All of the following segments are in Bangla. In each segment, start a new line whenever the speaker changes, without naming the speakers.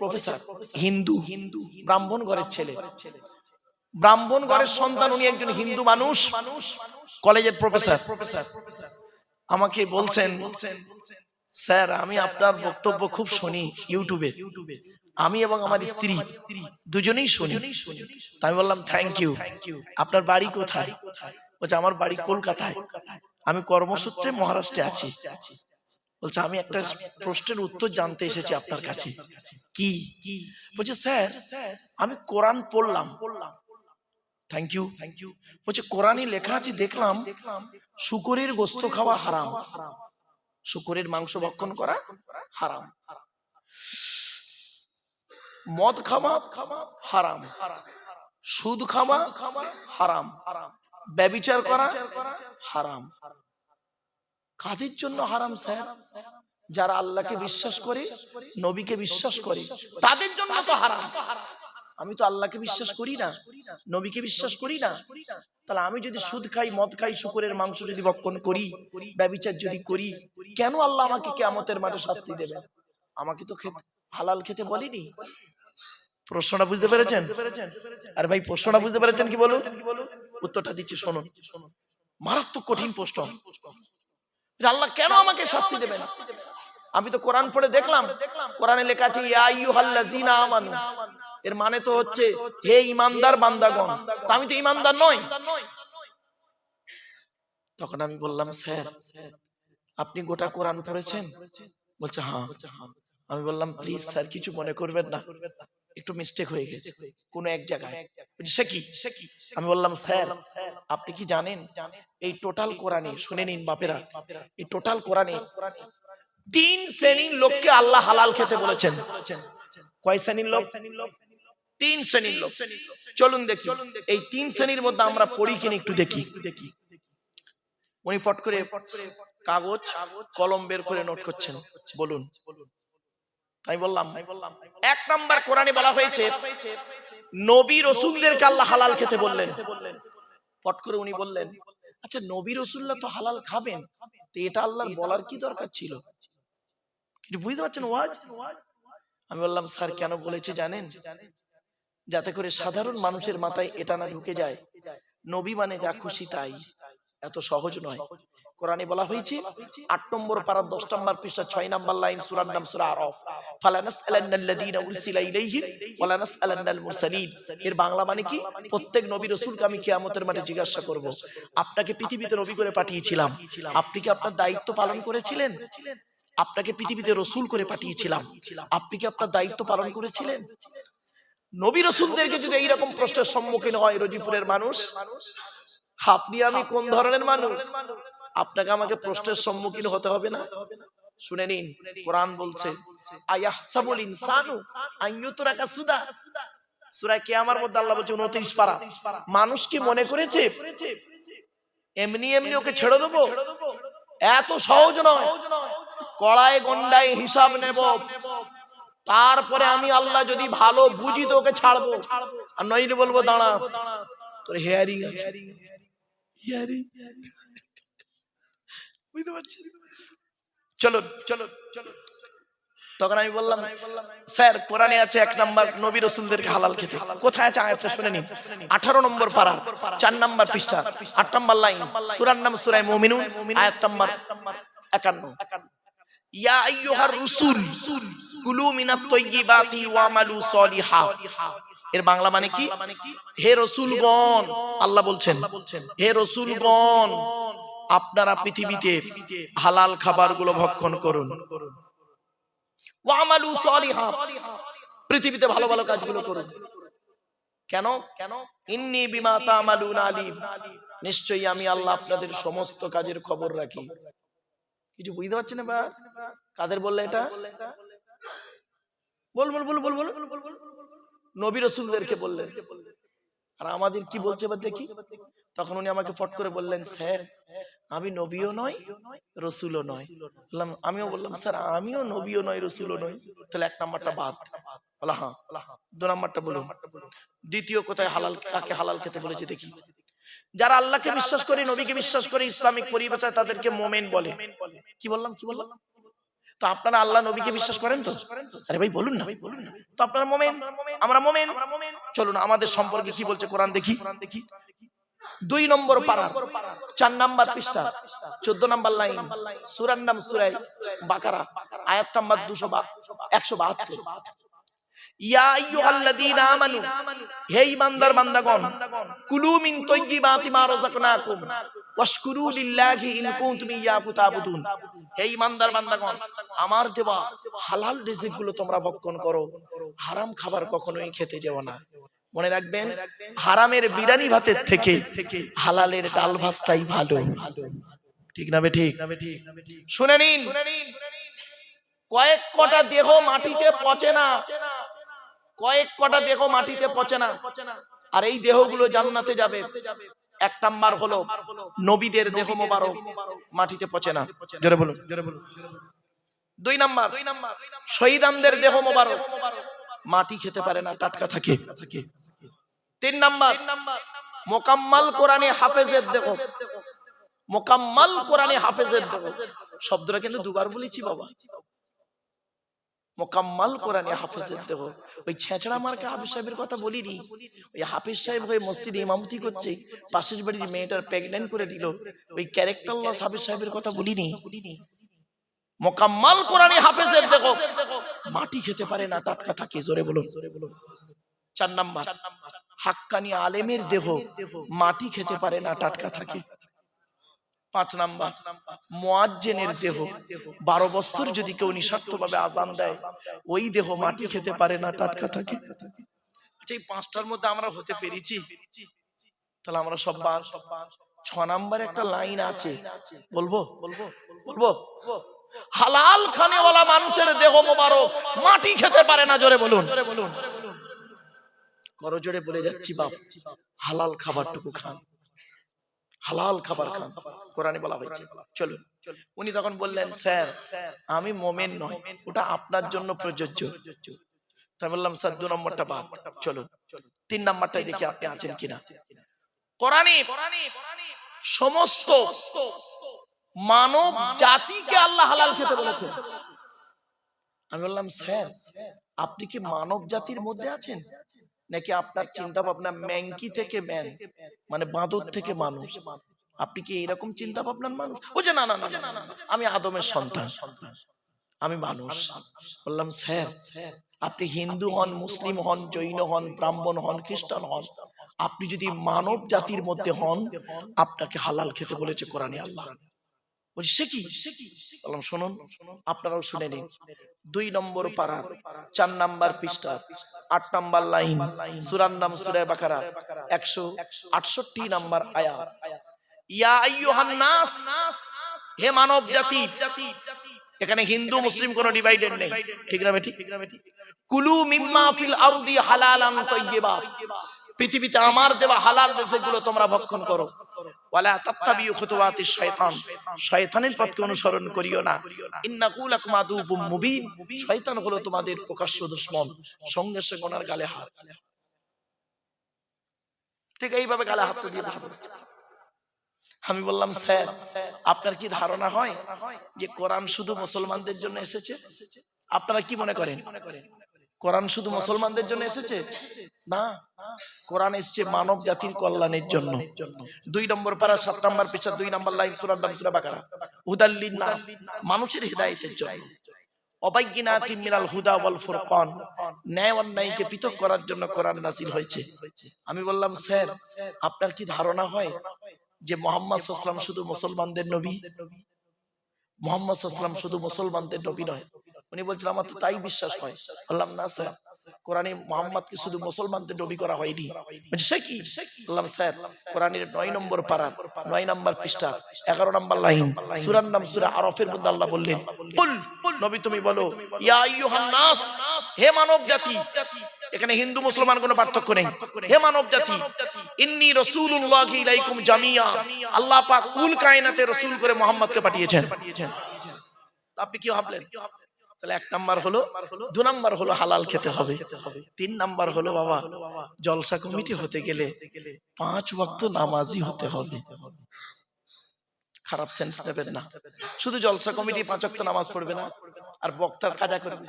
প্রফেসর, হিন্দু, ব্রাহ্মণ ঘরের ছেলে, ব্রাহ্মণ ঘরের সন্তান, উনি একজন হিন্দু মানুষ, কলেজের প্রফেসর। আমাকে বলছেন, স্যার আমি আপনার বক্তব্য খুব শুনি ইউটিউবে, আমি এবং আমার স্ত্রী দুজনেই শুনি। আমি বললাম থ্যাংক ইউ। আপনার বাড়ি কোথায়? বলছে আমার বাড়ি কলকাতায়, আমি কর্মসূত্রে মহারাষ্ট্রে আছি। বলছে আমি একটা প্রশ্নের উত্তর জানতে এসেছি আপনার কাছে। কি? বলছে স্যার আমি কোরআন পড়লাম। Thank you. বলছে কোরআনে লেখা আছে দেখলাম শূকরের গোশত খাওয়া হারাম, শূকরের মাংস ভক্ষণ করা হারাম, মদ খাওয়া হারাম, সুদ খাওয়া হারাম, ব্যভিচার করা হারাম। কাদের জন্য হারাম স্যার? যারা আল্লাহকে বিশ্বাস করে, নবীকে বিশ্বাস করে, তাদের জন্য তো হারাম। আমি তো আল্লাহকে বিশ্বাস করি না, নবীকে বিশ্বাস করি না, তাহলে আমি যদি সুদ খাই, মদ খাই, শূকরের মাংস যদি ভক্ষণ করি, ব্যভিচার যদি করি, কেন আল্লাহ আমাকে কিয়ামতের মাঠে শাস্তি দেবে? আমাকে তো হালাল খেতে বলেনি। প্রশ্নটা বুঝতে পেরেছেন? আরে ভাই প্রশ্নটা বুঝতে পেরেছেন কি বলুন? উত্তরটা দিচ্ছি শুনুন। মারাত্মক কঠিন প্রশ্ন। আল্লাহ কেন আমাকে শাস্তি দেবেন? আমি তো কোরআন পড়ে দেখলাম, কোরআনে লেখা আছে ইয়া আইয়ুহাল্লাযীনা আমানু, এর মানে তো হচ্ছে হে ঈমানদার বান্দাগণ। তা আমি তো ঈমানদার নই। তখন আমি বললাম স্যার আপনি গোটা কোরআন পড়েছেন? বলছে হ্যাঁ। আমি বললাম প্লিজ স্যার কিছু মনে করবেন না, একটু মিস্টেক হয়ে গেছে কোনো এক জায়গায়। সে কি? আমি বললাম স্যার আপনি কি জানেন এই টোটাল কোরআনে, শুনে নিন বাপেরা, এই টোটাল কোরআনে 3 শ্রেণীর লোককে আল্লাহ হালাল খেতে বলেছেন। কয় শ্রেণীর লোক? 3 শ্রেণীর লোক। চলুন দেখি এই 3 শ্রেণীর মধ্যে আমরা পড়ি কিনা একটু দেখি। উনি পট করে কাগজ কলম বের করে নোট করছেন, বলুন। আমি বললাম 1 নাম্বার কোরআনে বলা হয়েছে নবী রাসূলদেরকে আল্লাহ হালাল খেতে বললেন। পট করে উনি বললেন আচ্ছা নবী রাসূলরা তো হালাল খাবেন, তো এটা আল্লাহর বলার কি দরকার ছিল? কিছু বুঝতে পারছেন ওয়াজ? আমি বললাম স্যার কেন বলেছে জানেন? যাতে করে সাধারণ মানুষের মাথায় এটা না ঢুকে যায় নবী মানে যা খুশি তাই। এত সহজ নয়। কোরআনে বলা হয়েছে 8 নম্বর পারা 10 নম্বর পৃষ্ঠা 6 নম্বর লাইন, সূরার নাম সূরা আরাফ, ফালানাসআলান্নাল্লাযীনা উরসিলা ইলাইহিম ওয়ালানাসআলান্নাল মুরসালিন। এর বাংলা মানে কি? প্রত্যেক নবী রাসূলকে আমি কিয়ামতের মাঠে জিজ্ঞাসা করব, আপনাকে পৃথিবীতে নবী করে পাঠিয়েছিলাম, আপনি কি আপনার দায়িত্ব পালন করেছিলেন? আপনাকে পৃথিবীতে রাসূল করে পাঠিয়েছিলাম, আপনি কি আপনার দায়িত্ব পালন করেছিলেন? নবী রাসূলদেরকে যদি এই রকম প্রশ্নের সম্মুখীন হয় রজিপুরের মানুষ, আপনি আমি কোন ধরনের মানুষ? আপনাকে আমাকে প্রশ্নের সম্মুখীন হতে হবে না? শুনে নিন কোরআন বলছে আয়াহসাবুল ইনসানু আইয়ুতরাকা সুদা, সূরা কিয়ামার মধ্যে আল্লাহ বলছে 29 পারা, মানুষ কি মনে করেছে এমনি এমনি ওকে ছেড়ে দেব? এত সহজ নয়। কড়ায় গন্ডায় হিসাব নেব, তারপরে আমি আল্লাহ যদি ভালো বুঝি তো ওকে ছাড়বো, আর নইলে বলবো দাঁড়া তোর হেয়ারিং আছে। বুঝতে পারছি? চলো চলো চলো। তখন আমি বললাম স্যার কোরআনে আছে 1 নাম্বার নবী রাসূলদেরকে হালাল খেতে। কোথায় আছে আয়াতটা শুনে নিন। 18 নম্বর পারা 4 নাম্বার পৃষ্ঠা 8 নাম্বার লাইন, সূরার নাম সূরা মুমিনুন, আয়াত নাম্বার 51। ইয়া আইয়ুহার রাসূল কুলু মিনাত তাইয়্যিবাতি ওয়ামালু সলিহা। এর বাংলা মানে কি? হে রাসূলগণ, আল্লাহ বলছেন হে রাসূলগণ আপনারা পৃথিবীতে হালাল খাবারগুলো ভক্ষণ করুন, ওয়ামালু সলিহা পৃথিবীতে ভালো ভালো কাজগুলো করুন। কেন? ইন্নী বিমা তা'মালুনা আলিম, নিশ্চয়ই আমি আল্লাহ আপনাদের সমস্ত কাজের খবর রাখি। কিছু বুঝতে পারছেন না? কাদের বললে এটা? বল বল বল বল বল। নবী রাসূলদেরকে বললেন। আর আমাদের কি বলছে এবার দেখি। তখন উনি আমাকে ফট করে বললেন স্যার আমি নবীও নয় রাসূলও নয়। বললাম আমিও বললাম স্যার আমিও নবীও নয় রাসূলও নয়। তাহলে 1 নাম্বারটা বাদ। বলা হ্যাঁ। 2 নাম্বারটা বলুন। দ্বিতীয় কোথায় হালাল, কাকে হালাল খেতে বলেছে দেখি। যারা আল্লাহকে বিশ্বাস করে, নবীকে বিশ্বাস করে, ইসলামিক পরিভাষায় তাদেরকে মুমিন বলে। কি বললাম? তো আপনারা আল্লাহ নবীকে বিশ্বাস করেন তো? আরে ভাই বলুন না। তো আপনারা মুমিন, আমরা মুমিন। চলুন আমাদের সম্পর্কে কি বলছে কোরআন দেখি। 2 নম্বর পারা 4 নাম্বার পৃষ্ঠা 14 নাম্বার লাইন, সূরার নাম সূরা বাকারা, আয়াত নাম্বার 172। ইয়া আইয়ুহাল্লাযীনা আমানু, হে ঈমানদার বান্দাগণ, কুলু মিন তাইয়্যিবাতি মা রাযাকনাকুম ওয়াশকুরু লিল্লাহি ইন কুনতুম ইয়্যাহু তা'বুদুন। হে ঈমানদার বান্দাগণ, আমার দেওয়া হালাল রিজিকগুলো তোমরা ভক্ষণ করো, হারাম খাবার কখনোই খেতে যেও না। মনে রাখবেন, হারামের বিরিয়ানি ভাতের থেকে হালালের ডাল ভাতটাই ভালো। ঠিক না বেঠিক? শুনে নিন, কয়েক কটা দেহ মাটিতে পচে না, কয়েক কটা দেহ মাটিতে পচে না, আর এই দেহগুলো জান্নাতে যাবে। 1 নাম্বার হলো নবীদের দেহ মোবারক মাটিতে পচে না, জোরে বলুন। 2 নাম্বার শহীদানদের দেহ মোবারক মাটি খেতে পারে না, টাটকা থাকে। 3 নাম্বার মোকাম্মাল কোরআনে হাফেজের দেহ, মোকাম্মাল কোরআনে হাফেজের দেহ। শব্দটা কিন্তু দুবার বলেছি বাবা, মোকাম্মাল কোরআনে হাফেজের দেহ। ওই ছেঁচড়া মার্কা হাফেজ সাহেবের কথা বলিনি, ওই হাফেজ সাহেব হয়ে মসজিদে ইমামতি করছে, পাশের বাড়ির মেয়েটার প্রেগন্যান্ট করে দিল, ওই ক্যারেক্টার লস হাফেজ সাহেবের কথা বলিনি। মোকাম্মাল কোরআনে হাফেজের দেহ মাটি খেতে পারে না, টাটকা থাকে, জোরে বলুন। 4 নাম্বার হাক্কানি আলেমের দেহ মাটি খেতে পারে না, টাটকা থাকে। 5 নাম্বার মুয়াজ্জিনের দেহ, 12 বছর যদি কেউ নিঃস্বার্থভাবে আযান দেয়, ওই দেহ মাটি খেতে পারে না, টাটকা থাকে। আচ্ছা, এই 5টার মধ্যে আমরা হতে পেরেছি, তাহলে আমরা সব 6 নাম্বার একটা লাইন আছে, বলবো হালাল খানেওয়ালা মানুষের দেহ মোবারক মাটি খেতে পারে না, জোরে বলুন। করো জোরে বলে যাচ্ছি বাপ, হালাল খাবারটুকু খান, হালাল খাবার খান, কোরআনে বলা হয়েছে। চলুন, উনি তখন বললেন, স্যার আমি মুমিন নই, ওটা আপনার জন্য প্রযোজ্য। তাই বললাম, স্যার 2 নম্বরটা বাদ, চলুন 3 নাম্বারটাই দেখি আপনি আছেন কিনা। কোরআনে সমস্ত মানব জাতিকে আল্লাহ হালাল খেতে বলেছেন। আমি বললাম, স্যার আপনি কি মানব জাতির মধ্যে আছেন, নাকি আপনার চিন্তা ভাবনা ম্যাংকি থেকে ম্যান, মানে বাঁদর থেকে মানুষ? আপনি কি এরকম চিন্তা ভাবনার মানুষ? ও যে না না না, আমি আদমের সন্তান, আমি মানুষ। বললাম, স্যার আপনি হিন্দু হন, মুসলিম হন, জৈন হন, ব্রাহ্মণ হন, খ্রিস্টান হন, আপনি যদি মানব জাতির মধ্যে হন, আপনাকে হালাল খেতে বলেছে কোরআনে আল্লাহ। বলছি সে কি? বললাম, শুনুন, আপনারাও শুনে নিন। 2 নম্বর পারা 4 নাম্বার পৃষ্ঠা 8 নাম্বার লাইন, সূরার নাম সূরা বাকারা 168 নাম্বার আয়াত। ইয়া আইয়ুহান নাস, হে মানব জাতি। এখানে হিন্দু মুসলিম কোনো ডিভাইডেড নেই, ঠিক না বেঠিক? কুলু মিম্মা ফিল আরদি হালালান তাইয়্যিবা, পৃথিবীতে আমার দেওয়া হালাল রিজিকগুলো তোমরা ভক্ষণ করো। ওয়ালা তাত্তাবিউ খুতুওয়াতিশ শায়তান, শয়তানের পথকে অনুসরণ করিও না। ইন্নাহু লাকুম আদুউম মুবিন, শয়তান হলো তোমাদের প্রকাশ্য দুশমন। সঙ্গে সঙ্গে ওনার গালে হাত, ঠিক এইভাবে গালে হাত দিয়ে বসে পড়ে। আমি বললাম, স্যার আপনার কি ধারণা হয় যে কোরআন শুধু মুসলমানদের জন্য এসেছে? আপনারা কি মনে করেন কোরআন শুধু মুসলমানদের জন্য এসেছে? না, কোরআন এসেছে মানব জাতির কল্যাণের জন্য। 2 নম্বর পারা 7 নাম্বার পৃষ্ঠা 2 নাম্বার লাইন, সূরার নাম সূরা বাকারা। হুদাল লিন-নাস, মানুষের হিদায়াতের জন্য। অবায়্যিনাতিন মিনাল হুদা ওয়াল ফুরকান, ন্যায় অন্যায়কে পৃথক করার জন্য কোরআন নাযিল হয়েছে। আমি বললাম, স্যার আপনার কি ধারণা হয় যে মুহাম্মদ সাল্লাল্লাহু আলাইহি ওয়াসাল্লাম শুধু মুসলমানদের নবী? মুহাম্মদ সাল্লাল্লাহু আলাইহি ওয়াসাল্লাম শুধু মুসলমানদের নবী নয়। উনি বলছেন, আমার তো তাই বিশ্বাস হয়। বললাম, না স্যার, কোরআনে মুহাম্মদকে শুধু মুসলমানদের নবী করা হয়নি। সে কি? বললাম, স্যার কোরআনের 9 নম্বর পারা 9 নম্বর পৃষ্ঠা 11 নম্বর লাইন, সূরার নাম সূরা আরাফের মধ্যে আল্লাহ বললেন, কুল, নবী তুমি বলো, ইয়া আইয়ুহান নাস, হে মানব জাতি। এখানে হিন্দু মুসলমান কোনো পার্থক্য নেই, হে মানব জাতি। ইন্নী রাসূলুল্লাহি ইলাইকুম জামিয়া, আল্লাহ পাক কুল কায়নাতে রাসূল করে মুহাম্মদকে পাঠিয়েছেন। আপনি কি ভাবলেন? তাহলে 1 নাম্বার হলো, 2 নাম্বার হলো হালাল খেতে হবে, 3 নাম্বার হলো বাবা জলসা কমিটি হতে গেলে 5 ওয়াক্ত নামাজি হতে হবে। খারাপ সেন্স নেবেন না, শুধু জলসা কমিটি 5 ওয়াক্ত নামাজ পড়বে না, আর বক্তার কাজা করবে,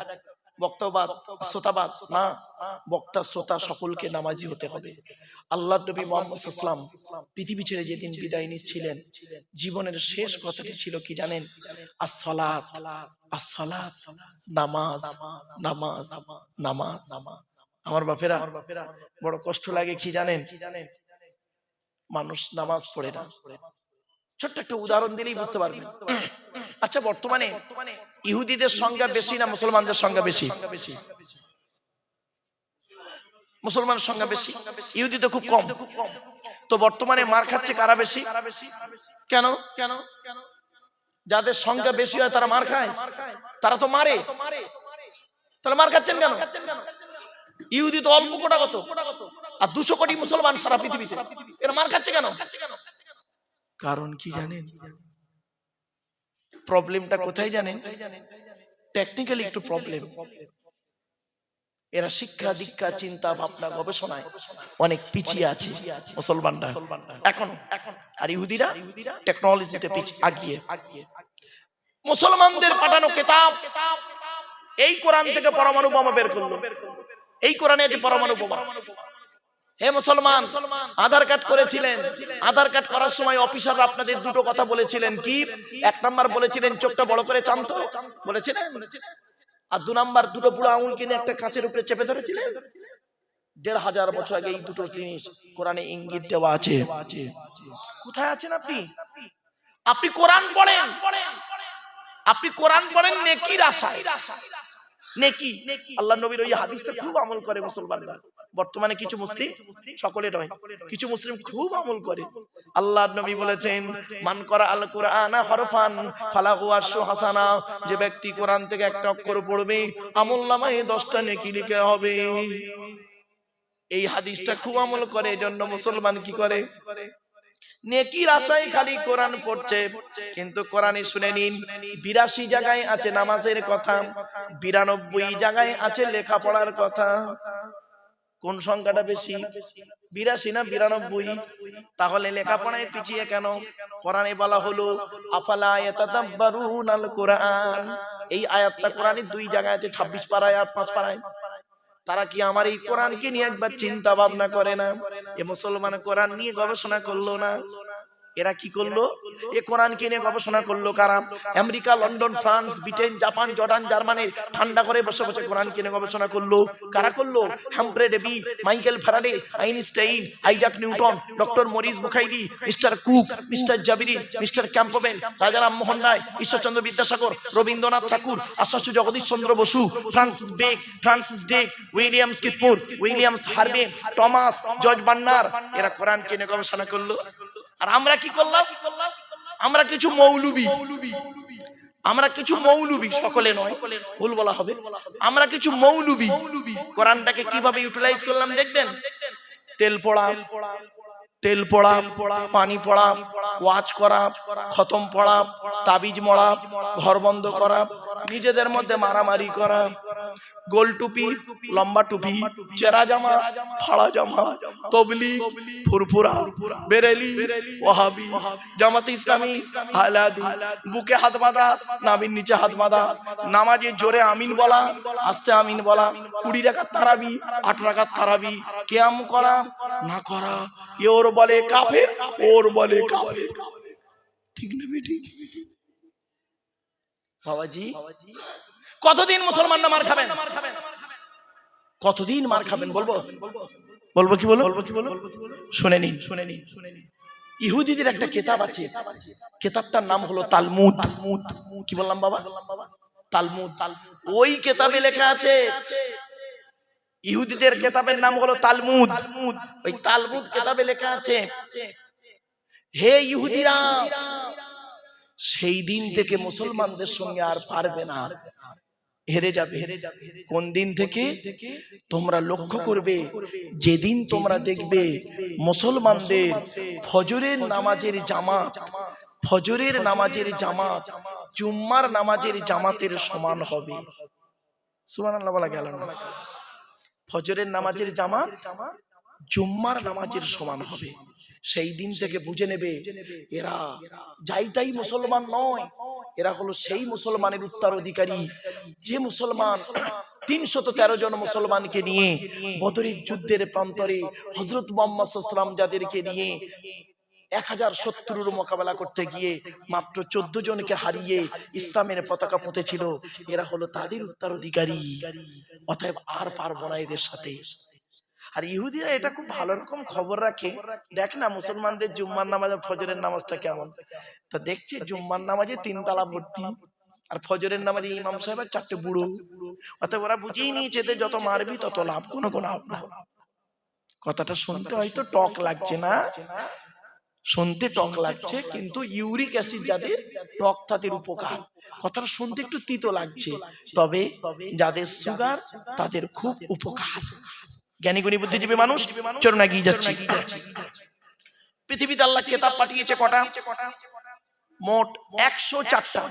বক্তাবাদ শ্রোতাবাদ না, বক্তা শ্রোতা সকলকে নামাজি হতে হবে। আল্লাহর নবী মুহাম্মদ সাল্লাল্লাহু আলাইহি ওয়াসাল্লাম পৃথিবী ছেড়ে যেদিন বিদায় নিচ্ছিলেন, জীবনের শেষ কথাটি ছিল কি জানেন? as-salat, as-salat, নামাজ, নামাজ, নামাজ। আমার বাপেরা বড় কষ্ট লাগে কি জানেন? মানুষ নামাজ পড়ে না। ছোট্ট একটা উদাহরণ দিলেই বুঝতে পারবেন। আচ্ছা, বর্তমানে ইহুদিদের সংখ্যা বেশি না মুসলমানদের সংখ্যা বেশি? মুসলমানের সংখ্যা বেশি, ইহুদি তো খুব কম। তো বর্তমানে মার খাচ্ছে কারা বেশি? কেন? যাদের সংখ্যা বেশি হয় তারা মার খায়, তারা তো মারে, তাহলে মার খাচ্ছেন কেন? ইহুদি তো অল্প কোটাগত, আর 200 কোটি মুসলমান সারা পৃথিবীতে, এরা মার খাচ্ছে কেন? কারণ কি জানেন? প্রবলেমটা কোথায় জানেন? টেকনিক্যালি একটু প্রবলেম। এরা শিক্ষা দীক্ষা চিন্তা ভাবনা গবেষণায় অনেক পিছিয়ে আছে মুসলমানরা এখন। আর ইহুদিরা টেকনোলজিতে আগিয়ে। মুসলমানদের পাঠানো কিতাব, এই কোরআন থেকে পরমাণু বোমা বের করলো, এই কোরআনে আছে পরমাণু বোমা। হে মুসলমান, আধার কার্ড করেছিলেন, আধার কার্ড করার সময় অফিসাররা আপনাদের দুটো কথা বলেছিলেন কি? 1 নাম্বার বলেছিলেন চোখটা বড় করে চান তো, বলেছিলেন। আর 2 নাম্বার দুটো বুড়ো আঙুল কিনে একটা কাঁচের উপরে চেপে ধরেছিলেন। 1500 বছর আগে এই দুটো জিনিস কোরআনে ইঙ্গিত দেওয়া আছে। কোথায় আছেন আপনি? আপনি কোরআন পড়েন, আপনি কোরআন পড়েন নেকির আশায়। নেকি, আল্লাহর নবীর ওই হাদিসটা খুব আমল করে মুসলমানরা। বর্তমানে কিছু মুসলিম, সকলে নয়, কিছু মুসলিম খুব আমল করে। আল্লাহর নবী বলেছেন, মান করা আল কুরআনা হরফান ফালাহু আশরু হাসানা, যে ব্যক্তি কোরআন থেকে একটা অক্ষর পড়বে আমলনামায় 10টা নেকি লিখা হবে। এই হাদিসটা খুব আমল করে, এজন্য মুসলমান কি করে? নেকির আশায় খালি কোরআন পড়ছে, কিন্তু কোরআনে শুনে নিন 82 জায়গায় আছে নামাজের কথা, 92 জায়গায় আছে লেখাপড়ার কথা। কোন সংখ্যাটা বেশি? 82 না 92? তাহলে লেখাপড়ায় পিছিয়ে কেন? কোরআনে বলা হলো আফালা ইয়াতাদাব্বারুনাল কুরআন, এই আয়াতটা কোরআনে 2 জায়গায় আছে, 26 পারায় আর 5 পারায়। তারা কি আমার এই কোরআনকে নিয়ে একবার চিন্তা ভাবনা করে না? এ মুসলমান কোরআন নিয়ে গবেষণা করলো না। এরা কি করলো? এ কোরআনকে নিয়ে গবেষণা করলো কারা? America, London, France, Britain, Japan, Jordan, Germany ঠান্ডা করে বসে বসে কোরআনকে নিয়ে গবেষণা করলো। কারা করলো? Humphry Davy, Michael Faraday, Einstein, Isaac Newton, doctor Maurice Bukhairi, mister Cook, mister Jabiri, mister Campbell, Raja Rammohan Roy, Ishwarchandra Vidyasagar, Rabindranath Thakur, Acharya Jagadish Chandra Basu, Francis Drake, William Skidmore, Williams Harvey, Thomas, George Bernard, এরা কোরআনকে নিয়ে গবেষণা করলো। আর আমরা কি করলাম? আমরা কিছু মৌলবি, সকলে নয়, ভুল বলা হবে, আমরা কিছু মৌলবি কোরআনটাকে কিভাবে ইউটিলাইজ করলাম দেখবেন। তেল পড়া, পানি পড়া, ওয়াজ করা, খতম পড়া, তাবিজ মরা, ঘর বন্ধ করা, নিজেদের মধ্যে মারামারি করা, গোল টুপি, লম্বা টুপি, চেরা জামা, ফাড়া জামা, তবলিগ, ফুরফুরা, বেরেলি, ওয়াহাবি, জামাতে ইসলামী, আহলাদি, বুকে হাত বাঁধা, নাভির নিচে হাত বাঁধা, নামাজে জোরে আমিন বলা, আস্তে আমিন বলা, 20 রাকাত তারাবি, 8 রাকাত তারাবি, কিয়াম করা না করা, ওর বলে কাফের, ওর বলে কাফের। ঠিক না বেটি? বাবাজি, কতদিন মুসলমানরা মার খাবেন? কতদিন মার খাবেন? বলবো কি বলো? শুনে নিন। ইহুদিদের একটা কিতাব আছে, কিতাবটার নাম হলো তালমুদ। কি বললাম বাবা? তালমুদ। ওই কিতাবে লেখা আছে, ইহুদিদের কিতাবের নাম হলো তালমুদ। ওই তালমুদ কিতাবে লেখা আছে, হে ইহুদিরা, সেই দিন থেকে মুসলমানদের সঙ্গে আর পারবে না, হেরে যাবে। কোন দিন থেকে? তোমরা লক্ষ্য করবে, যেদিন তোমরা দেখবে মুসলমানদের ফজরের নামাজের জামাত জুম্মার নামাজের জামাতের সমান হবে। সুবহানাল্লাহ বলা গেল না? ফজরের নামাজের জামাত জুম্মার নামাজের সমান হবে। সেই দিন থেকে বুঝে নেবে এরা যাই তাই মুসলমান নয়, এরা হলো সেই মুসলমানের উত্তরাধিকারী যে মুসলমান 313 জন মুসলমানকে নিয়ে বদরের যুদ্ধের প্রান্তরে হযরত মুহাম্মদ সাল্লাল্লাহু আলাইহি ওয়াসাল্লাম যাদেরকে নিয়ে 1000 শত্রুর মোকাবেলা করতে গিয়ে মাত্র 14 জনকে হারিয়ে ইসলামের পতাকা পুঁতেছিল, এরা হলো তাদের উত্তরাধিকারী। অতএব আর পারবো না এদের সাথে। আর ইহুদিরা এটা খুব ভালো রকম খবর রাখে, দেখ না মুসলমানদের জুম্মার নামাজ আর ফজরের নামাজটা কেমন। তা দেখছে জুম্মার নামাজে 3 তালা ভর্তি, আর ফজরের নামাজে ইমাম সাহেব আর 4টে বুড়ো। অতএব ওরা বুঝেই নিয়েছে যে যত মারবি তত লাভ, কোনো লাভ না। কথাটা শুনতে হয়তো টক লাগছে না, শুনতে টক লাগছে, কিন্তু ইউরিক অ্যাসিড যাদের টক তাদের উপকার। কথাটা শুনতে একটু তিতো লাগছে, তবে যাদের সুগার তাদের খুব উপকার। জ্ঞানী গুণী বুদ্ধিজীবী মানুষ, চলুন এগিয়ে যাচ্ছি। পৃথিবীতে আল্লাহ কিতাব পাঠিয়েছে কটা? মোট 104টা।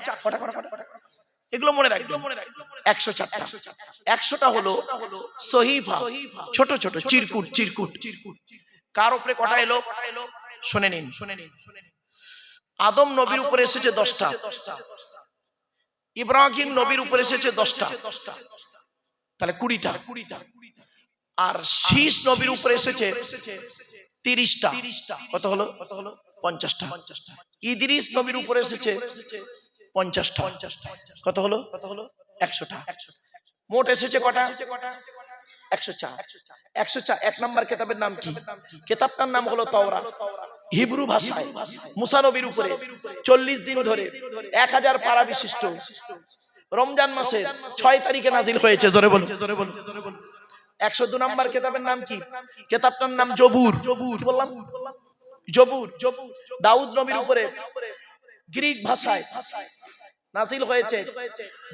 এগুলো মনে রাখবেন, 104টা। 100টা হলো সহিফা, ছোট ছোট চিরকুট। কার উপরে কটা এলো শুনে নিন। আদম নবীর উপরে এসেছে 10টা, ইব্রাহিম নবীর উপরে এসেছে 10টা, তাহলে 20টা। আর শীষ নবীর উপরে এসেছে 30টা, কত হলো? 50টা। ইদ্রিস নবীর উপরে এসেছে 50টা, কত হলো? 100টা। মোট এসেছে কটা? 104। 104। 1 নম্বর কিতাবের নাম কি? কিতাবটার নাম হলো তাওরাত। হিব্রু ভাষায় মুসা নবীর উপরে 40 দিন ধরে 1000 পারা বিশিষ্ট রমজান মাসে 6 তারিখে নাজিল হয়েছে। জোরে বলুন। 102 নম্বর কিতাবের নাম কি? কিতাবটার নাম জবুর। বললাম জবুর। দাউদ নবীর উপরে গ্রিক ভাষায় নাজিল হয়েছে,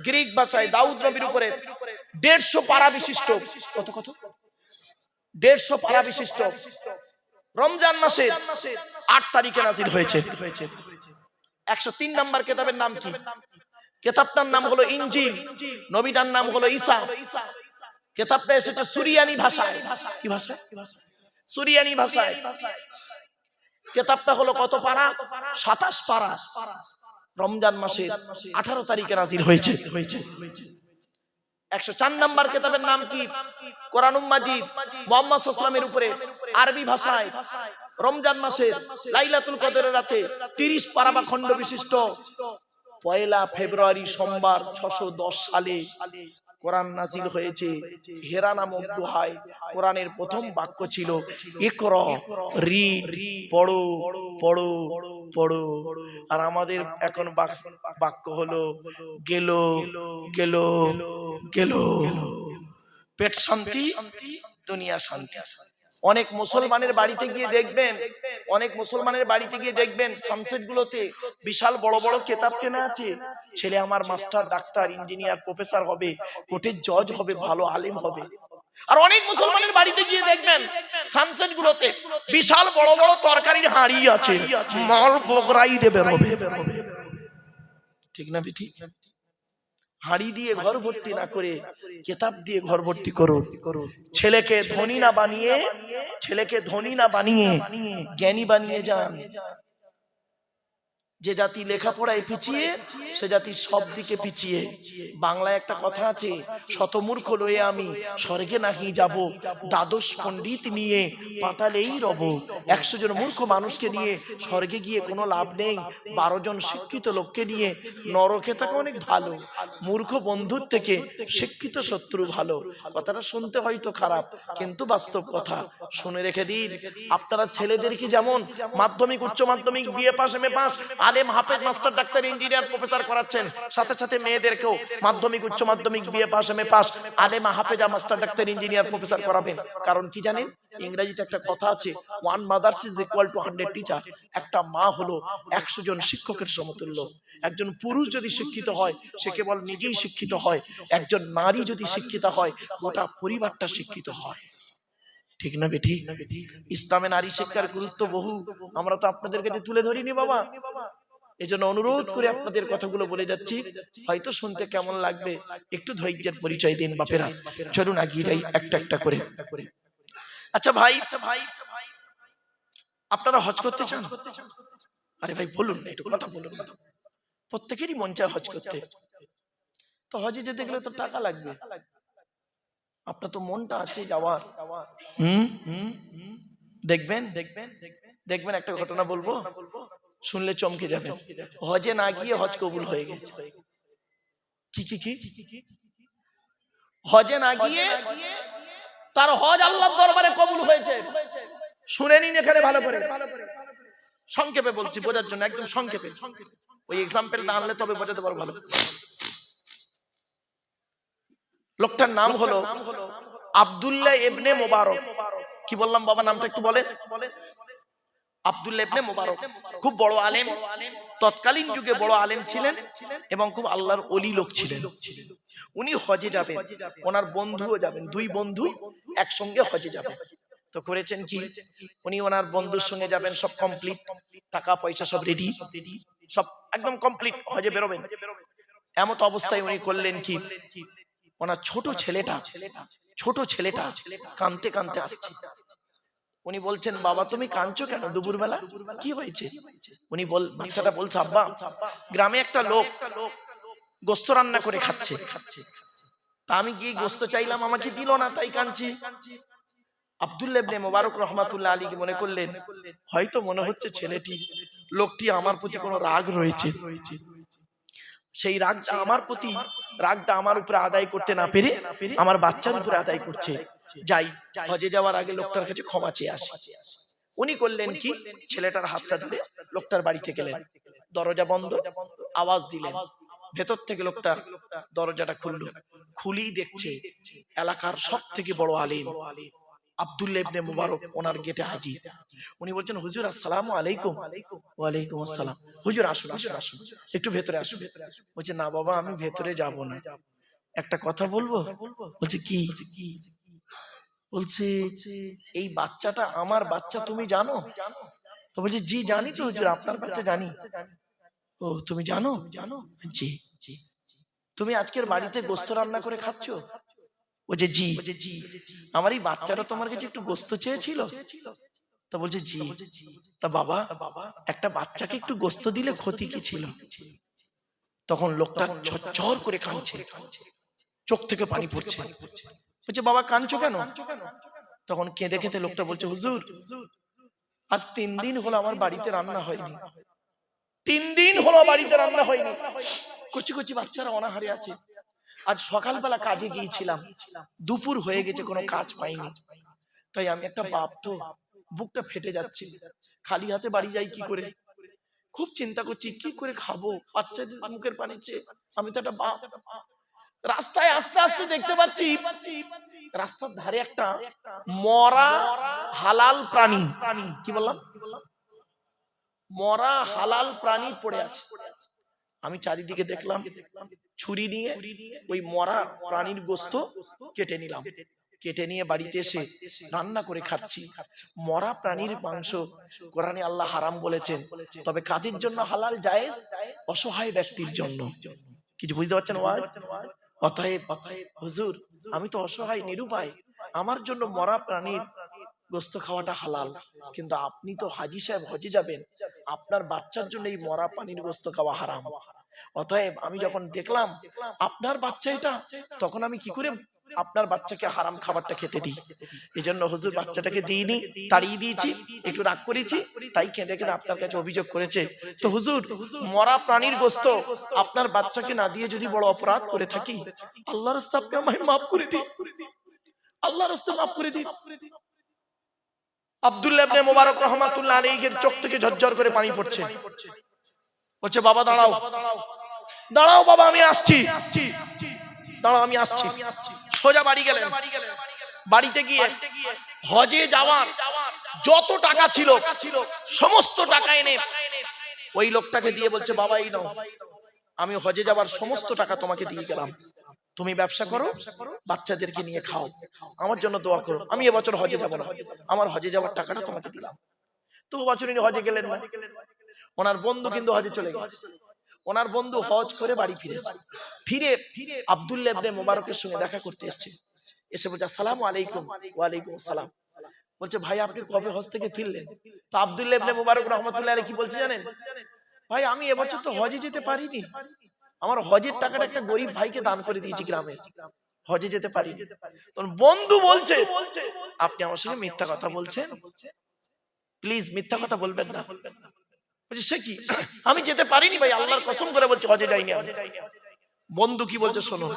গ্রিক ভাষায় দাউদ নবীর উপরে 150 পারা বিশিষ্ট, কত 150 পারা বিশিষ্ট রমজান মাসে 8 তারিখে নাজিল হয়েছে। 103 নম্বর কিতাবের নাম কি? কিতাবটার নাম হলো ইনজিল, নবীটার নাম হলো ঈসা। কিতাবটা এসেছে সুরিয়ানি ভাষায়। কি ভাষায়? সুরিয়ানি ভাষায়। কিতাবটা হলো কত পারা? 27 পারা। রমজান মাসে 18 তারিখে নাজিল হয়েছে। 104 নম্বর কিতাবের নাম কি? কোরআনুল মাজিদ। মুহাম্মদ সাল্লাল্লাহু আলাইহি ওয়াসাল্লামের উপরে আরবি ভাষায় রমজান মাসে লাইলাতুল কদরের রাতে 30 পারা বা খণ্ড বিশিষ্ট 1 ফেব্রুয়ারি সোমবার 610 সালে কোরআন নাজিল হয়েছে। হেরা নামক গুহায় কোরআনের প্রথম বাক্য ছিল ইকরা, রিড, পড়ো পড়ো পড়ো। আর আমাদের এখন বাক্য হলো গেল গেল গেল। পেট শান্তি, দুনিয়া শান্তি। অনেক মুসলমানের বাড়িতে গিয়ে দেখবেন সানসেট গুলোতে বিশাল বড় বড় কিতাব কেনা আছে। ছেলে আমার মাস্টার, ডাক্তার, ইঞ্জিনিয়ার, প্রফেসর হবে, কোর্টের জজ হবে, ভালো আলেম হবে। আর অনেক মুসলমানের বাড়িতে গিয়ে দেখবেন সানসেট গুলোতে বিশাল বড় বড় তরকারির হাঁড়ি আছে, মাল বগরাই দেবে হবে। ঠিক না ঠিক? হাঁড়ি দিয়ে ঘর ভর্তি না করে কিতাব দিয়ে ঘর ভর্তি করো। ছেলেকে ধনী না বানিয়ে জ্ঞানী বানিয়ে যান। যে জাতি লেখাপড়ায় পিছিয়ে সে জাতি সব দিকে পিছিয়ে। বাংলায় একটা কথা আছে, শতমূর্খ লয়ে আমি স্বর্গে নাহি যাব, দ্বাদশ পণ্ডিত নিয়ে পাতালেই রব। 100 জন মূর্খ মানুষকে নিয়ে স্বর্গে গিয়ে কোনো লাভ নেই, 12 জন শিক্ষিত লোককে নিয়ে নরকে থাকা অনেক ভালো। মূর্খ বন্ধুর থেকে শিক্ষিত শত্রু ভালো। কথাটা শুনতে হয়তো খারাপ, কিন্তু বাস্তব কথা। শুনে রেখে দিন, আপনারা ছেলেদেরকে যেমন মাধ্যমিক, উচ্চ মাধ্যমিক, বিএ পাস, এমএ পাস, আলেম, হাফেজ, মাস্টার, ডাক্তার, ইঞ্জিনিয়ার, প্রফেসর করাচ্ছেন, সাথে সাথে মেয়েদেরকেও মাধ্যমিক, উচ্চ মাধ্যমিক, বিএ পাস, এমএ পাস, আলেম, হাফেজা, মাস্টার, ডাক্তার, ইঞ্জিনিয়ার, প্রফেসর করাবেন। কারণ কি জানেন? ইংরেজিতে একটা কথা আছে, 1 mother is equal to 100 teacher. একটা মা হলো 100 জন শিক্ষকের সমতুল্য। একজন পুরুষ যদি শিক্ষিত হয় সে কেবল নিজেই শিক্ষিত হয়, একজন নারী যদি শিক্ষিত হয় গোটা পরিবারটা শিক্ষিত হয়। ঠিক না বেঠি? ইসলামে নারী শিক্ষার গুরুত্ব বহু, আমরা তো আপনাদের কাছে তুলে ধরিনি বাবা। এজন্য অনুরোধ করে আপনাদের কথাগুলো বলে যাচ্ছি, হয়তো শুনতে কেমন লাগবে, একটু ধৈর্যের পরিচয় দিন বাপেরা। চলুন এগিয়ে যাই একটা একটা করে। আচ্ছা ভাই, আপনারা হজ করতে চান? আরে ভাই বলুন না, একটু কথা বলুন না। প্রত্যেকেরই মন চায় হজ করতে। তো হজে যেতে গেলে তো টাকা লাগবে। আপনার তো মনটা আছে যাওয়ার। হুম হুম দেখবেন দেখবেন একটা ঘটনা বলবো, শুনলে চমকে যাবেন। হজে না গিয়ে হজ কবুল হয়ে গেছে। কি কি কি হজে না গিয়ে তার হজ আল্লাহর দরবারে কবুল হয়েছে। শুনে নিন এখানে ভালো করে, সংক্ষেপে বলছি বোঝার জন্য, একদম সংক্ষেপে। ওই এক্সাম্পলটা আনলে তবে বোঝাতে পারবো ভালো। লোকটার নাম হলো আব্দুল্লাহ ইবনে মুবারক। কি বললাম বাবা, নামটা একটু বলেন। আব্দুল্লাহ ইবনে মুবারক খুব বড় আলেম, তৎকালীন যুগে বড় আলেম ছিলেন এবং খুব আল্লাহর ওলি লোক ছিলেন। উনি হজে যাবেন, ওনার বন্ধুও যাবেন, দুই বন্ধু একসঙ্গে হজে যাবেন। তো করেছেন কি, উনি ওনার বন্ধুর সঙ্গে যাবেন, সব কমপ্লিট, টাকা পয়সা সব রেডি, সব একদম কমপ্লিট, হজে বেরোবেন। এমত অবস্থায় উনি করলেন কি, ওনার ছোট ছেলেটা কাঁদতে কাঁদতে আসছে। উনি বলছেন, বাবা তুমি কাঁদছো কেন দুপুরবেলা, কি হয়েছে? বাচ্চাটা বলছে, আব্বা গ্রামে একটা লোক গোস্ত রান্না করে খাচ্ছে, তা আমি গিয়ে গোস্ত চাইলাম, আমাকে দিল না, তাই কাঁদছি। আব্দুল্লাহ ইবনে মুবারক রাহমাতুল্লাহ আলাইহি মনে করলেন, হয়তো মনে হচ্ছে লোকটি আমার প্রতি কোনো রাগ রয়েছে, সেই রাগটা আমার উপরে আদায় করতে না পেরে আমার বাচ্চার উপরে আদায় করছে। যাই, হজে যাওয়ার আগে লোকটার কাছে ক্ষমা চেয়ে আসি। উনি করলেন কি, ছেলেটার হাতটা ধরে লোকটার বাড়িতে গেলেন, দরজা বন্ধ, আওয়াজ দিলেন, ভেতর থেকে লোকটা দরজাটা খুললো, খুলেই দেখছে এলাকার সব থেকে বড় আলেম আব্দুল্লাহ ইবনে মুবারক ওনার গেটে হাজির। উনি বলছেন, হুজুর আসসালামু আলাইকুম। ওয়ালাইকুম আসসালাম। হুজুর আসুন আসুন আসুন, একটু ভেতরে আসুন। বলছে, না বাবা আমি ভেতরে যাব না, একটা কথা বলবো। বলছে কি? বলছে, এই বাচ্চাটা আমার বাচ্চা, তুমি জানো? তো বলছে, জি জানি তো হুজুর, আপনার বাচ্চা জানি। ও তুমি জানো? জি। তুমি আজকের বাড়িতে গোস্ত রান্না করে খাচ্ছ? বলছে জি। আমার এই বাচ্চাটা তোমার কাছে একটু গোস্ত চেয়েছিল। তা বলছে জি। তা বাবা, একটা বাচ্চাকে একটু গোস্ত দিলে ক্ষতি কি ছিল? তখন লোকটা ঝরঝর করে কাঁদছে, চোখ থেকে পানি পড়ছে। বলছে, বাবা কাঁদছো কেন? তখন কেঁদে কেঁদে লোকটা বলছে, হুজুর আজ 3 দিন হলো আমার বাড়িতে রান্না হয়নি, 3 দিন হলো বাড়িতে রান্না হয়নি, কচি কচি বাচ্চারা অনাহারে আছে। আজ সকালবেলা কাজে গিয়েছিলাম, দুপুর হয়ে গেছে, কোনো কাজ পাইনি। তাই আমি একটা বাপ তো, বুকটা ফেটে যাচ্ছে, খালি হাতে বাড়ি যাই কি করে? খুব চিন্তা করছি কি করে খাবো, বাচ্চাদের মুখের পানি চেয়ে। আমি তো একটা বাপ। রাস্তায় আস্তে আস্তে দেখতে পাচ্ছি রাস্তার ধারে একটা মরা হালাল প্রাণী, কি বললাম, মরা হালাল প্রাণী পড়ে আছে। আমি চারিদিকে দেখলাম, ছুরি নিয়ে ওই মরা প্রাণীর গোস্ত কেটে নিলাম, কেটে নিয়ে বাড়িতে এসে রান্না করে খাচ্ছি। মরা প্রাণীর মাংস কোরআনে আল্লাহ হারাম বলেছেন, তবে কাদের জন্য হালাল জায়েজ? অসহায় ব্যক্তির জন্য। কিছু বুঝতে পারছেন ওয়াজ? অতএব হুজুর আমি তো অসহায় নিরুপায়, আমার জন্য মরা প্রাণীর গোস্ত খাওয়াটা হালাল, কিন্তু আপনি তো হাজী সাহেব হজে যাবেন, আপনার বাচ্চার জন্য এই মরা প্রাণীর গোস্ত খাওয়া হারাম। অতএব আমি যখন দেখলাম আপনার বাচ্চা এটা, তখন আমি কি করে আপনার বাচ্চাকে হারাম খাবারটা খেতে দিই? এই জন্য হুজুর বাচ্চাটাকে দিইনি, তাড়িয়ে দিয়েছি, একটু রাগ করেছি, তাই কেঁদে কেঁদে আপনার কাছে অভিযোগ করেছে। তো হুজুর মরা প্রাণীর গোস্ত আপনার বাচ্চাকে না দিয়ে যদি বড় অপরাধ করে থাকি, আল্লাহর রাস্তায় আপনি আমায় মাফ করে দিন, আল্লাহর রাস্তায় মাফ করে দিন। আব্দুল্লাহ ইবনে মুবারক রাহমাতুল্লাহ আলাইহির চোখ থেকে ঝরঝর করে পানি পড়ছে। বলছে, বাবা দাঁড়াও দাঁড়াও বাবা, আমি আসছি, দাঁড়াও আমি আসছি। সোজা বাড়ি গেলেন, বাড়িতে গিয়ে হজে যাওয়ার যত টাকা ছিল সমস্ত টাকা এনে ওই লোকটাকে দিয়ে বলছে, বাবা এই নাও, আমি হজে যাওয়ার সমস্ত টাকা তোমাকে দিয়ে গেলাম, তুমি ব্যবসা করো, বাচ্চাদেরকে নিয়ে খাও, আমার জন্য দোয়া করো, আমি এবছর হজে যাব না, আমার হজে যাওয়ার টাকাটা তোমাকে দিলাম। তো বছর ইনি হজে গেলেন না। ওনার বন্ধু কিন্তু হজে চলে গেছে। ওনার বন্ধু হজ করে বাড়ি ফিরেছে, ফিরে আব্দুল্লাহ ইবনে মুবারকের সঙ্গে দেখা করতে এসেছে। এসে বলছে, আসসালামু আলাইকুম। ওয়ালাইকুম আসসালাম। বলছে ভাই আপনি কবে হজ থেকে ফিরলেন? তো আব্দুল্লাহ ইবনে মুবারক রাহমাতুল্লাহি আলাইহি কি বলছে জানেন? ভাই আমি এবছর তো হজে যেতে পারিনি, আমার হজের টাকাটা একটা গরিব ভাইকে দান করে দিয়েছি গ্রামে, হজে যেতে পারিনি। তখন বন্ধু বলছে আপনি আমার সঙ্গে মিথ্যা কথা বলছেন, প্লিজ মিথ্যা কথা বলবেন না। বলছে সে কি, আমি যেতে পারিনি ভাই, আল্লাহর কসম করে বলছি হজে যাইনি। বন্ধু কি বলছে শোনো,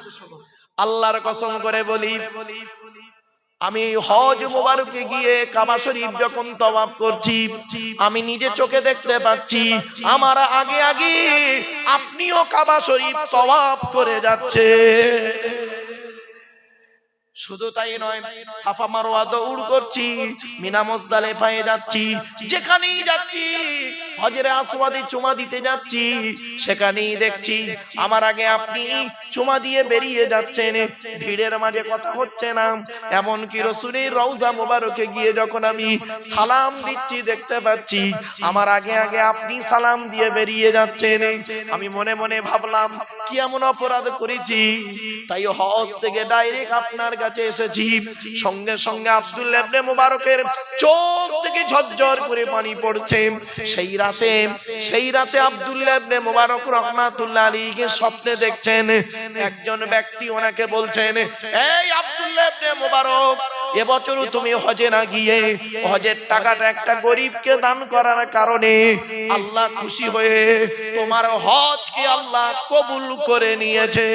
আল্লাহর কসম করে বলি আমি হজ মোবারকে গিয়ে কাবা শরীফ যখন তওয়াফ করছি, আমি নিজে চোখে দেখতে পাচ্ছি আমার আগে আগে আপনিও কাবা শরীফ তওয়াফ করে যাচ্ছে। শুধু তাই নয়, সাফা মারওয়া দৌড় করছি, মিনা মুজদালিফায় যাচ্ছি, যেখানেই যাচ্ছি হজরে আসওয়াদে চুমা দিতে যাচ্ছি, সেখানেই দেখছি আমার আগে আপনি চুমা দিয়ে বেরিয়ে যাচ্ছেন, ভিড়ের মাঝে কথা হচ্ছে না। এমন কি রাসূলের রওজা মোবারকে গিয়ে যখন আমি সালাম দিচ্ছি দেখতে পাচ্ছি আমার আগে আগে আপনি সালাম দিয়ে বেরিয়ে যাচ্ছেন। আমি মনে মনে ভাবলাম কি এমন অপরাধ করেছি, তাই হজ থেকে ডাইরেক্ট আপনার কাছে এসেছি। সঙ্গে সঙ্গে আব্দুল্লাহ ইবনে মুবারকের চোখ থেকে ঝরঝর করে পানি পড়ছে। সেই রাতে আব্দুল্লাহ ইবনে মুবারক রাহমাতুল্লাহি আলাইহি স্বপ্নে দেখছেন একজন ব্যক্তি ওনাকে বলছেন, এই আব্দুল্লাহ ইবনে মুবারক, এবছর তুমি হজে না গিয়ে হজের টাকাটা একটা গরিবকে দান করার কারণে আল্লাহ খুশি হয়ে তোমার হজকে আল্লাহ কবুল করে নিয়েছে।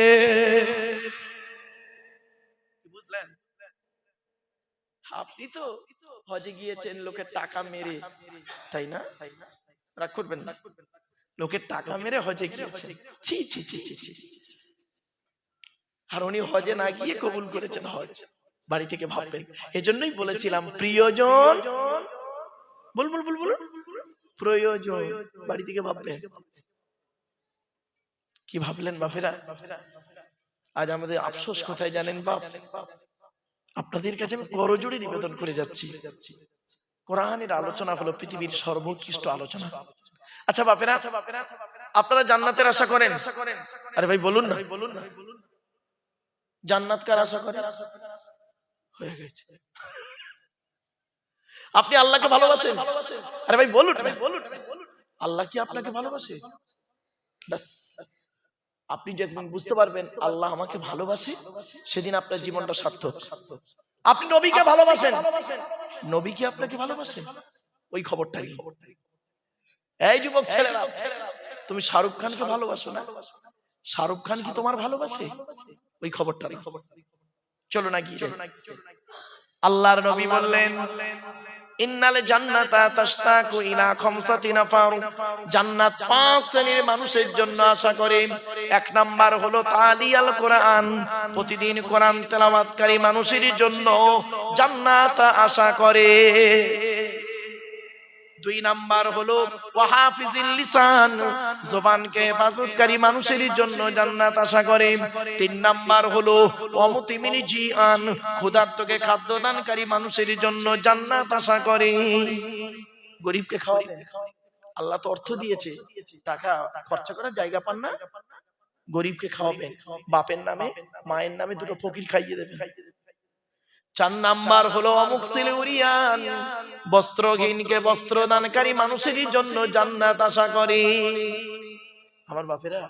বুঝলেন? আপনি তো হজে গিয়েছেন লোকের টাকা মেরে, তাই না? রাগ করবেন না, লোকের টাকা মেরে হজে গিয়েছেন, ছি ছি ছি ছি ছি। আর উনি হজে না গিয়ে কবুল করেছেন হজ। বাড়ি থেকে ভাববেন। এজন্যই বলেছিলাম প্রিয়জন, বল বল বল বল, প্রয়োজন। বাড়ি থেকে ভাববেন। কি ভাবলেন বাপেরা? আজ আমাদের আফসোস কোথায় জানেন বাপ? আপনাদের কাছে আমি করজোড়ে নিবেদন করে যাচ্ছি, কোরআনের আলোচনা হলো পৃথিবীর সর্বোৎকৃষ্ট আলোচনা। আচ্ছা বাপেরা, আপনারা জান্নাতের আশা করেন? আরে ভাই বলুন না, জান্নাত কার আশা করেন? হয়ে গেছে। আপনি আল্লাহকে ভালোবাসেন? আরে ভাই বলুন, আল্লাহ কি আপনাকে ভালোবাসে? ব্যাস, আপনি যেদিন বুঝতে পারবেন আল্লাহ আমাকে ভালোবাসে, সেদিন আপনার জীবনটা সার্থক। আপনি নবীকে ভালোবাসেন, নবী কি আপনাকে ভালোবাসেন? ওই খবরটা নিন। এই যুবক ছেলেরা, তুমি শাহরুখ খানকে ভালোবাসো না? শাহরুখ খান কি তোমার ভালোবাসে? ওই খবরটা নিন। চলো না গিয়ে আল্লাহর নবী বললেন, ইন্নাল জান্নাতা তাশতাকু ইলা খামসাতি নাফার, জান্নাত 5 শ্রেণীর মানুষের জন্য আশা করে। 1 নাম্বার হলো তালিয়াল কোরআন, প্রতিদিন কোরআন তেলাওয়াতকারী মানুষের জন্য জান্নাত আশা করে। 2 নাম্বার হলো ওয়াহাফিজিল লিসান, জবানকে হেফাজতকারী মানুষের জন্য জান্নাত আশা করে। 3 নাম্বার হলো ওয়ামুতিমিল জিআন, ক্ষুধার্তকে খাদ্য দানকারী মানুষের জন্য জান্নাত আশা করে। গরিবকে খাওয়াবেন, আল্লাহ তো অর্থ দিয়েছে, টাকা খরচা করার জায়গা পান না, গরিবকে খাওয়াবেন, বাপের নামে মায়ের নামে 2টো ফকির খাইয়ে দেবেন। 4 নাম্বার হলো অমুকসিল উরিয়ান, বস্ত্রহীনকে বস্ত্র দানকারী মানুষের জন্য জান্নাত আশা করে। আমার বাপেরা,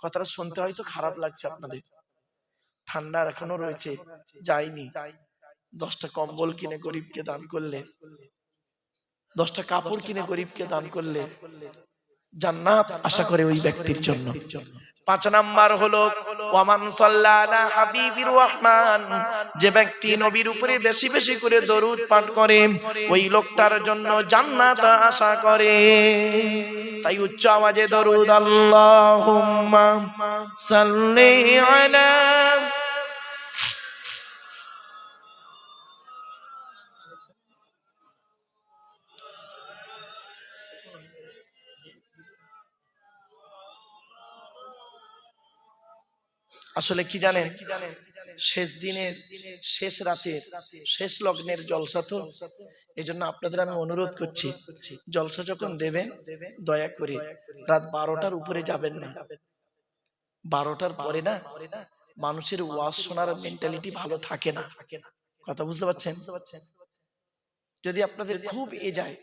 কথাটা শুনতে হয়তো খারাপ লাগছে আপনাদের, ঠান্ডা এখনো রয়েছে, যায়নি। 10টা কম্বল কিনে গরিবকে দান করলে, 10টা কাপড় কিনে গরিবকে দান করলে জান্নাত আশা করে ওই ব্যক্তির জন্য। 5 নাম্বার হলো ওয়ামান সাল্লাল্লাহু আলা হাবিবির রহমান, যে ব্যক্তি নবীর উপরে বেশি বেশি করে দরুদ পাঠ করে ওই লোকটার জন্য জান্নাত আশা করে। তাই উচ্চ আওয়াজে দরুদ আল্লাহুম্মা সাল্লি আলা। আসলে কি জানেন, শেষ দিনে শেষ রাতে শেষ লগ্নের জলসা তো, এজন্য আপনাদের আমি অনুরোধ করছি, জলসা যখন দেবেন দয়া করে রাত 12টার উপরে যাবেন না। 12টার পরে না মানুষের ওয়াজ শোনার মেন্টালিটি ভালো থাকে না। কথা বুঝতে পারছেন? যদি আপনাদের খুব যায়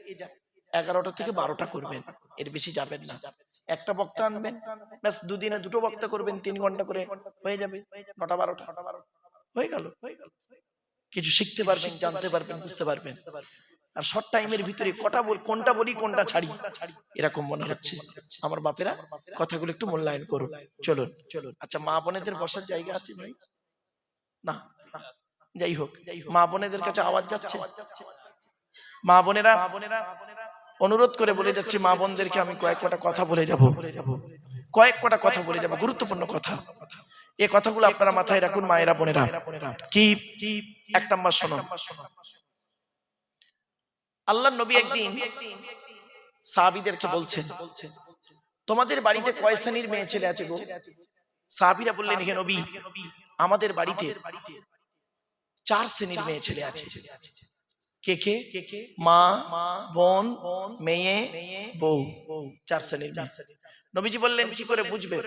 11টা থেকে 12টা করবেন, এর বেশি যাবেন না। একটা বক্তা আনবেন, ব্যাস দুদিনে 2টো বক্তা করবেন, 3 ঘন্টা করে হয়ে যাবে, 9টা 12টা হয়ে গেল। কিছু শিখতে পারবেন, জানতে পারবেন, বুঝতে পারবেন। আর শর্ট টাইমের ভিতরে কোনটা বলি কোনটা ছাড়ি এরকম মনে হচ্ছে। আমার বাপেরা কথাগুলো একটু মূল্যায়ন করুন। চলুন। আচ্ছা, মা বোনেদের বসার জায়গা আছে ভাই? না, যাই হোক, মা বোনেদের কাছে আওয়াজ যাচ্ছে? মা বোনেরা অনুরোধ করে বলে যাচ্ছি, মা বোনদেরকে আমি কয়েক কটা কথা বলে যাব, গুরুত্বপূর্ণ কথা। এই কথাগুলো আপনারা মাথায় রাখুন মায়েরা বোনেরা। কি? 1 নাম্বার শোনো। আল্লাহর নবী একদিন সাহাবীদেরকে বলছেন, তোমাদের বাড়িতে কয় শ্রেণীর মেয়ে ছেলে আছে গো? সাহাবীরা বললেন, হে নবী, আমাদের বাড়িতে 4 শ্রেণীর মেয়ে ছেলে আছে। কে কে? মা, বোন, মেয়ে, বউ, 4 শ্রেণীর মেয়ে। নবীজি বললেন, কি করে বুঝবে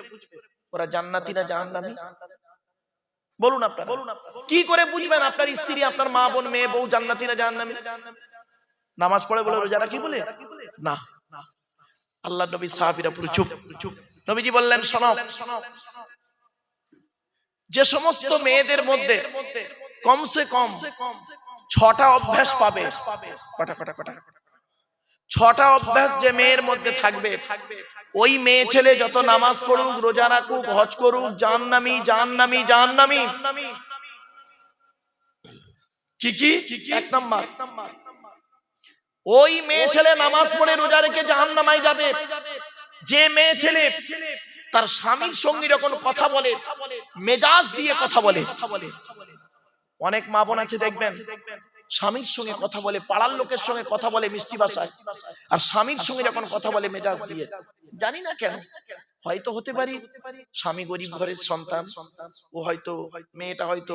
ওরা জান্নাতি না জাহান্নামী? বলুন আপনারা, কি করে বুঝবেন আপনার স্ত্রী, আপনার মা, বোন, মেয়ে, বউ জান্নাতি না জাহান্নামী? নামাজ পড়ে বলে, রোজা রাখি বলে? না। আল্লাহর নবী সাহাবীরা পুরো চুপ। নবীজি বললেন, শোনো, যে সমস্ত মেয়েদের মধ্যে কমসে কম 6টা অভ্যাস পাবে, কটা 6টা অভ্যাস যে মেয়ের মধ্যে থাকবে, ওই মেয়ে ছেলে যত নামাজ পড়ুক, রোজা রাখুক, হজ করুক, জাহান্নামী। কি? 1 নাম্বার, ওই মেয়ে ছেলে নামাজ পড়ে রোজা রেখে জাহান্নামায় যাবে যে মেয়ে ছেলে তার স্বামীর সঙ্গে যখন কথা বলে মেজাজ দিয়ে কথা বলে। অনেক মা বোন আছে দেখবেন, স্বামীর সঙ্গে কথা বলে, পাড়ার লোকের সঙ্গে কথা বলে মিষ্টি ভাষায়, আর স্বামীর সঙ্গে যখন কথা বলে মেজাজ দিয়ে। জানি না কেন, হয়তো হতে পারি স্বামী গরিব ঘরের সন্তান, ও হয়তো মেয়েটা হয়তো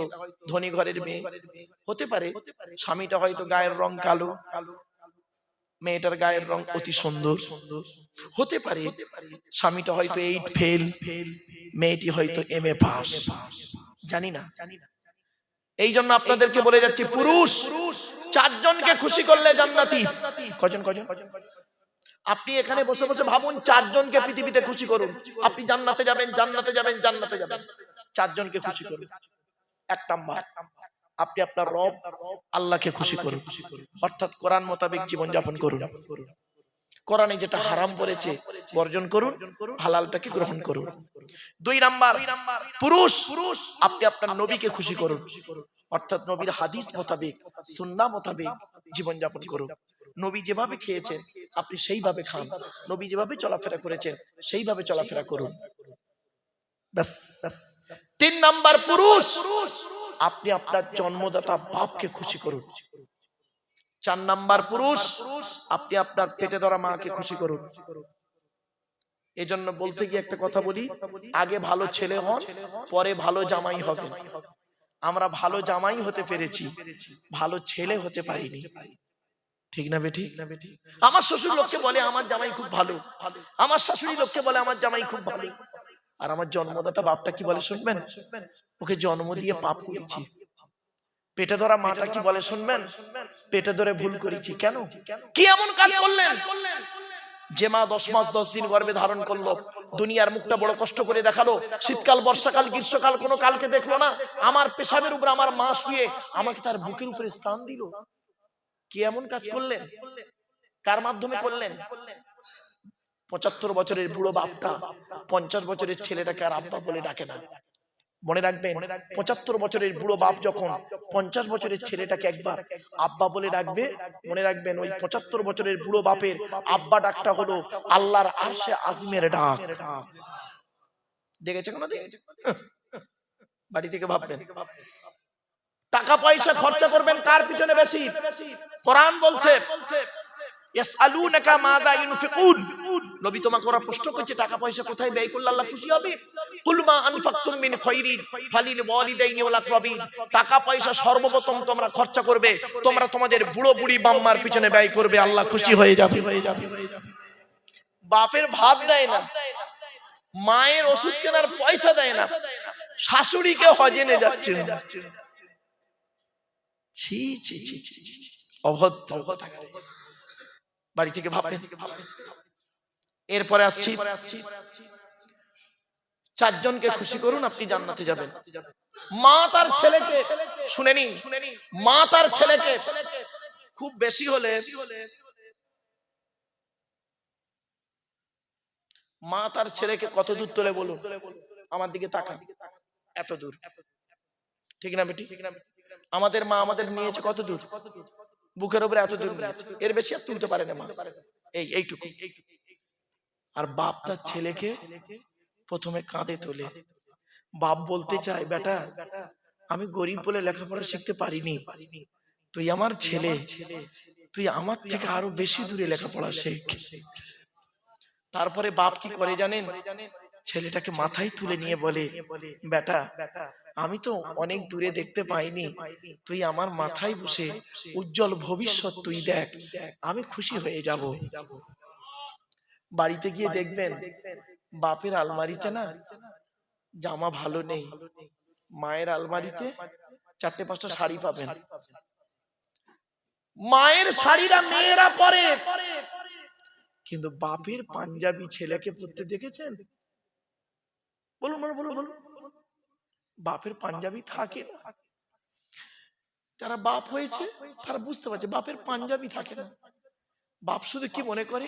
ধনী ঘরের মেয়ে, হতে পারে স্বামীটা হয়তো গায়ের রং কালো, মেয়েটার গায়ের রং অতি সুন্দর, হতে পারে স্বামীটা হয়তো 8 ফেল, মেয়েটি হয়তো MA পাস, জানি না। এই জন্য আপনাদেরকে বলে যাচ্ছি, পুরুষ 4 জনকে খুশি করলে জান্নাতি। কজন? আপনি এখানে বসে বসে ভাবুন, 4 জনকে পৃথিবীতে খুশি করুন, আপনি জান্নাতে যাবেন। 4 জনকে খুশি করুন। 1 নাম্বার, আপনি আপনার রব আল্লাহকে খুশি করুন, অর্থাৎ কোরআন মোতাবেক জীবন যাপন করুন। কোরআনে যেটা হারাম বলেছে বর্জন করুন, হালালটাকে গ্রহণ করুন। 2 নাম্বার, পুরুষ আপনি আপনার নবীকে খুশি করুন, অর্থাৎ নবীর হাদিস মোতাবেক, সুন্নাহ মোতাবেক জীবন যাপন করুন। নবী যেভাবে খেয়েছেন আপনি সেইভাবে খান, নবী যেভাবে চলাফেরা করেছেন সেইভাবে চলাফেরা করুন। ব্যাস। 3 নাম্বার, পুরুষ আপনি আপনার জন্মদাতা বাপকে খুশি করুন। 4 নাম্বার, পুরুষ আপনি আপনার পেটে ধরা মাকে খুশি করুন। এজন্য বলতে গিয়ে একটা কথা বলি, আগে ভালো ছেলে হন, পরে ভালো জামাই হবে। আমরা ভালো জামাই হতে পেরেছি, ভালো ছেলে হতে পারিনি। ঠিক না বেটি? আমার শ্বশুর লোককে বলে আমার জামাই খুব ভালো, আমার শাশুড়ি লোককে বলে আমার জামাই খুব ভালো, আর আমার জন্মদাতা বাপটা কি বলে শুনবেন? ওকে জন্ম দিয়ে পাপ করেছি। পেটে ধরা মাটা কি বলে শুনবেন? পেটে ধরে ভুল করেছি। কেন? কি এমন কাজ করলেন যে মা 10 মাস 10 দিন গর্ভে ধারণ করলো, দুনিয়ার মুখটা বড় কষ্ট করে দেখালো, শীতকাল, বর্ষাকাল, গ্রীষ্মকাল কোনো কালকে দেখলো না, আমার পেশাবের উপর আমার মা শুয়ে আমাকে তার বুকের উপরে স্থান দিল। কি এমন কাজ করলেন? কার মাধ্যমে করলেন? 75 বছরের বুড়ো বাপটা 50 বছরের ছেলেটাকে আর আব্বা বলে ডাকে না। মনে রাখবেন, 75 বছরের বুড়ো বাপ যখন 50 বছরের ছেলেটাকে একবার আব্বা বলে ডাকবে, মনে রাখবেন ওই 75 বছরের বুড়ো বাপের আব্বা ডাকটা হলো আল্লাহর আরশে আজিমের ডাক। দেখেছে কোনদিন? বাড়ি থেকে ভাববেন। টাকা পয়সা খরচা করবেন কার পিছনে বেশি? কোরআন বলছে ইয়াসআলুনাকা মাযা ইউনফিকুন, নবী তোমাকে ওরা প্রশ্ন করছে টাকা পয়সা কোথায় ব্যয় করলে আল্লাহ খুশি হবে। কুল মা আনফাকতুম মিন খায়রিন ফালিল ওয়ালিদাইনি ওয়াল আকরাবিন, টাকা পয়সা সর্বপ্রথম তোমরা খরচা করবে, তোমরা তোমাদের বুড়ো বুড়ি বাম্মার পিছনে ব্যয় করবে, আল্লাহ খুশি হয়ে যাবে। বাপের ভাত দেয় না, মায়ের ওষুধ কেনার পয়সা দেয় না, শাশুড়িকে হজে নিয়ে যাচ্ছে। ছি ছি ছি ছি, অভদ্র কোথাকার। বাড়ি থেকে ভাববেন। এরপরে আসছি, চারজনকে খুশি করুন, আপনি জান্নাতে যাবেন। মা তার ছেলেকে, শুনে নিন, মা তার ছেলেকে খুব বেশি হলে, মা তার ছেলেকে কত দূর তোলে বলুন? আমার দিকে তাকান, এত দূর, ঠিক না বেটি? আমাদের মা আমাদের নিয়েছে কত দূর? বুকের উপরে এত দূর, এর বেশি আর তুলতে পারে না মা, এইটুকু। আর বাপ তার ছেলেকে প্রথমে কাঁধে তোলে। বাপ বলতে চায়, বেটা আমি গরিব বলে লেখাপড়া শিখতে পারিনি, তুই আমার ছেলে, তুই আমার থেকে আরো বেশি দূরে লেখাপড়া শেখ। তারপরে বাপ কি করে জানেন? ছেলেটাকে মাথায় তুলে নিয়ে বলে, বেটা আমি তো অনেক দূরে দেখতে পাইনি, তুই আমার মাথায় বসে উজ্জ্বল ভবিষ্যৎ তুই দেখ, আমি খুশি হয়ে যাব। বাড়িতে গিয়ে দেখবেন বাপের আলমারিতে না জামা ভালো নেই, মায়ের আলমারিতে 4-5টা শাড়ি পাবেন। মায়ের শাড়িরা মেয়েরা পরে, কিন্তু বাপের পাঞ্জাবি ছেলেকে পরতে দেখেছেন? বলুন বলুন বলুন বলুন। বাপের পাঞ্জাবি থাকে না। যারা বাপ হয়েছে তারা বুঝতে পারছে বাপের পাঞ্জাবি থাকে না। বাপ শুধু কি মনে করে,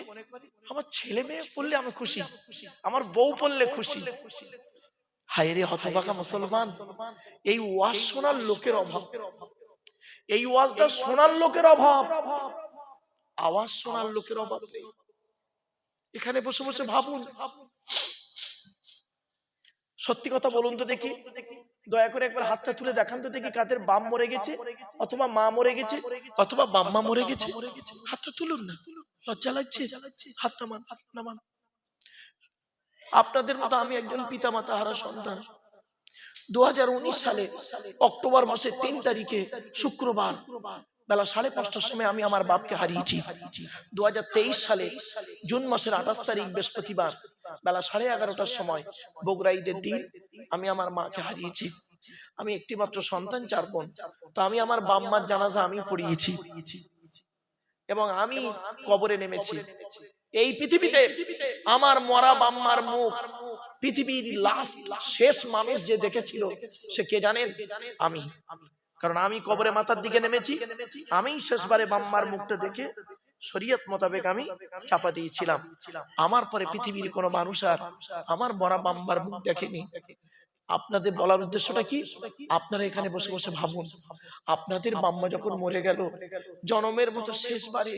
আমার ছেলে মেয়ে পড়লে আমি খুশি, আমার বউ পড়লে খুশি। হায় রে হতভাগা মুসলমান, এই ওয়াজ শোনার লোকের অভাব, এই ওয়াজটা শোনার লোকের অভাব, আওয়াজ শোনার লোকের অভাব নেই। এখানে বসে বসে ভাবুন, সত্যি কথা বলুন তো দেখি, দয়া করে একবার হাতটা তুলে দেখান তো দেখি, কাদের বাপ মরে গেছে অথবা মা মরে গেছে অথবা বাম্মা মরে গেছে? হাতটা তুলুন না, লজ্জা লাগছে? হাত নামান, হাত নামান। আপনাদের মতো আমি একজন পিতামাতা হারা সন্তান। 2019 সালে অক্টোবর মাসের 3 তারিখে শুক্রবার বেলা 5:30টার সময় আমি আমার বাপকে হারিয়েছি। 2023 সালে জুন মাসের 28 তারিখ বৃহস্পতিবার বেলা 11:30টার সময় বগুড়া ঈদের দিন আমি আমার মাকে হারিয়েছি। আমি একটি মাত্র সন্তান, 4 বোন। তো আমি আমার বাম্মার জানাজা আমি পড়িয়েছি এবং আমি কবরে নেমেছি। এই পৃথিবীতে আমার মরা বাম্মার মুখ পৃথিবীর লাস্ট শেষ মানুষ যে দেখেছিল সে কে জানেন? আমি। কারণ আমি কবরে মাথার দিকে নেমেছি, আমি শেষবারে বাম্মার মুখটা দেখে শরীয়ত মোতাবেক আমি চাপা দিয়েছিলাম। আমার পরে পৃথিবীর কোনো মানুষ আর আমার মরা বাম্মার মুখ দেখেনি। আপনাদের বলার উদ্দেশ্যটা কি? আপনারা এখানে বসে বসে ভাবুন, আপনাদের বাম্মা যখন মরে গেল জনমের মতো শেষবারে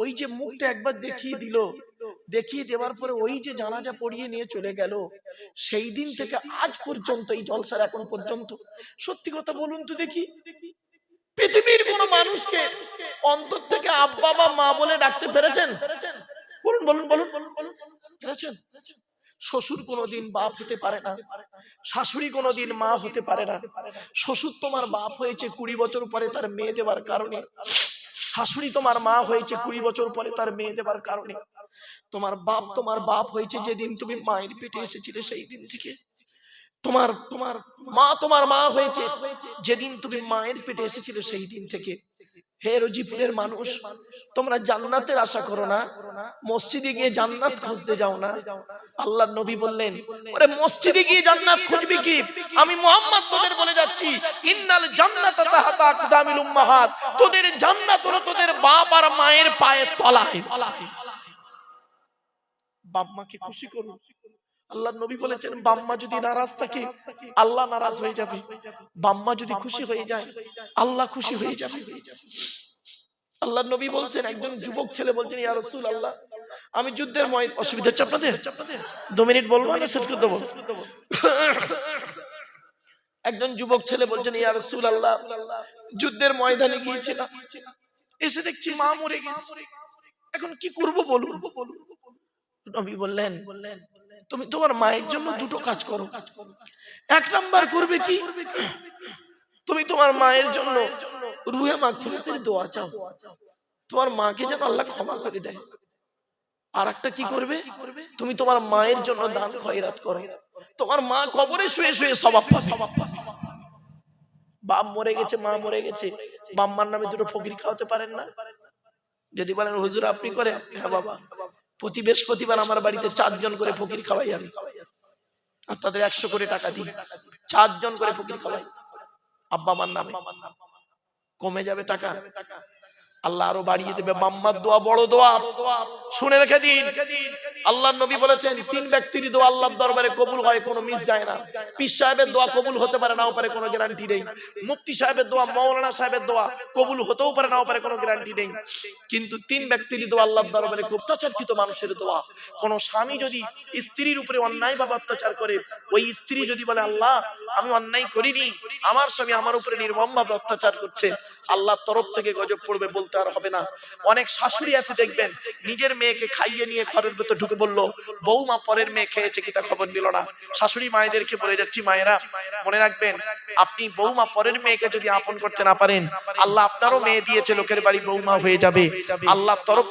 ওই যে মুখটা একবার দেখিয়ে দিল, দেখিয়ে দেওয়ার পরে ওই যে জানাজা পড়িয়ে নিয়ে চলে গেল, সেই দিন থেকে আজ পর্যন্ত এই জলসার এখন পর্যন্ত সত্যি কথা বলুন তো দেখি, পৃথিবীর কোন মানুষকে অন্তর থেকে আব্বা বা মা বলে ডাকতে পেরেছেন? বলুন বলুন বলুন বলুন, পেরেছেন? শ্বশুর কোনোদিন বাপ হতে পারে না, শাশুড়ি কোনোদিন মা হতে পারে না। শ্বশুর তোমার বাপ হয়েছে 20 বছর পরে তার মেয়ে দেবার কারণে, শাশুড়ি তোমার মা হয়েছে 20 বছর পরে তার মেয়ে দেবার কারণে। তোমার বাপ হয়েছে যেদিন তুমি মায়ের পেটে এসেছিলে সেই দিন থেকে। তোমার মা হয়েছে যেদিন তুমি মায়ের পেটে এসেছিলে সেই দিন থেকে। হে রজিপুরের মানুষ, তোমরা জান্নাতের আশা করো না, মসজিদে গিয়ে জান্নাত খুঁজতে যাও না। আল্লাহর নবী বললেন, ওরে মসজিদে গিয়ে জান্নাত খুঁজবি কি? আমি মুহাম্মদ তোদের বলে যাচ্ছি, ইন্নাল জান্নাতা তাহতা আকদামিল উম্মাহাত, তোদের জান্নাত হলো তোদের বাপ আর মায়ের পায়ের তলায়। বাপ মাকে খুশি করুন। আল্লাহর নবী বলেছেন, বাম্মা যদি নারাজ থাকে আল্লাহ নারাজ হয়ে যাবে, বাম্মা যদি খুশি হয়ে যায় আল্লাহ খুশি হয়ে যাবে। আল্লাহর নবী বলছেন, একজন যুবক ছেলে বলছেন, ইয়া রাসূলুল্লাহ আমি যুদ্ধের ময়দানে, অসুবিধা হচ্ছে আপনাদের? 2 মিনিট বলবো না শেষ করে দেবো? একজন যুবক ছেলে বলছেন, ইয়া রাসূলুল্লাহ যুদ্ধের ময়দানে গিয়েছিলাম, এসে দেখছি মা মরে গেছে, এখন কি করব বলুন? নবী বললেন, তুমি তোমার মায়ের জন্য দুটো কাজ করো। 1 নাম্বার করবে কি, তুমি তোমার মায়ের জন্য রুহে মাগফিরাতের দোয়া চাও, তোমার মাকে যেন আল্লাহ ক্ষমা করে দেয়। আর একটা কি করবে, তুমি তোমার মায়ের জন্য দান খয়রাত করো, তোমার মা কবরে শুয়ে শুয়ে সওয়াব পাবে। বাপ মরে গেছে, মা মরে গেছে, বাম্মার নামে দুটো ফকির খাওয়াতে পারেন না? যদি বলেন হুজুর আপনি করেন, হ্যাঁ বাবা, প্রতি বৃহস্পতিবার আমার বাড়িতে 4 জন করে ফকির খাওয়াই আমি, আর তাদের 100 করে টাকা দিই, 4 জন করে ফকির খাওয়াই আব্বা মার নামে। কমে যাবে টাকা? আল্লাহ আরো বাড়িয়ে দেবে। মাম্মার দোয়া বড় দোয়া, শুনে রেখে দিন। আল্লাহর নবী বলেছেন 3 ব্যক্তির দোয়া আল্লাহর দরবারে কবুল হয়, কোনো মিস যায় না। পীর সাহেবের দোয়া কবুল হতে পারে নাও পারে, কোনো গ্যারান্টি নেই। মুফতি সাহেবের দোয়া, মাওলানা সাহেবের দোয়া কবুল হতেও পারে নাও পারে, কোনো গ্যারান্টি নেই। কিন্তু 3 ব্যক্তির দোয়া আল্লাহর দরবারে, অত্যাচারকৃত মানুষের দোয়া। কোন স্বামী যদি স্ত্রীর উপরে অন্যায়ভাবে অত্যাচার করে, ওই স্ত্রী যদি বলে আল্লাহ আমি অন্যায় করিনি, আমার স্বামী আমার উপরে নির্মমভাবে অত্যাচার করছে, আল্লাহর তরফ থেকে গজব পড়বে, বলতে আর হবে না। অনেক শাশুড়ি আছে দেখবেন, নিজের মেয়েকে খাইয়ে নিয়ে ঘরের ভেতর ঢুকে বলল, বৌমা পরের মেয়ে খেয়েছে কি তা খবর নিল না। শাশুড়ি মায়েদেরকে বলে যাচ্ছি, মায়েরা মনে রাখবেন, আপনি বৌমা পরের মেয়েকে যদি আপন করতে না পারেন, আল্লাহ আপনারও মেয়ে দিয়েছে, লোকের বাড়ি বৌমা হয়ে যাবে। আল্লাহর তরফ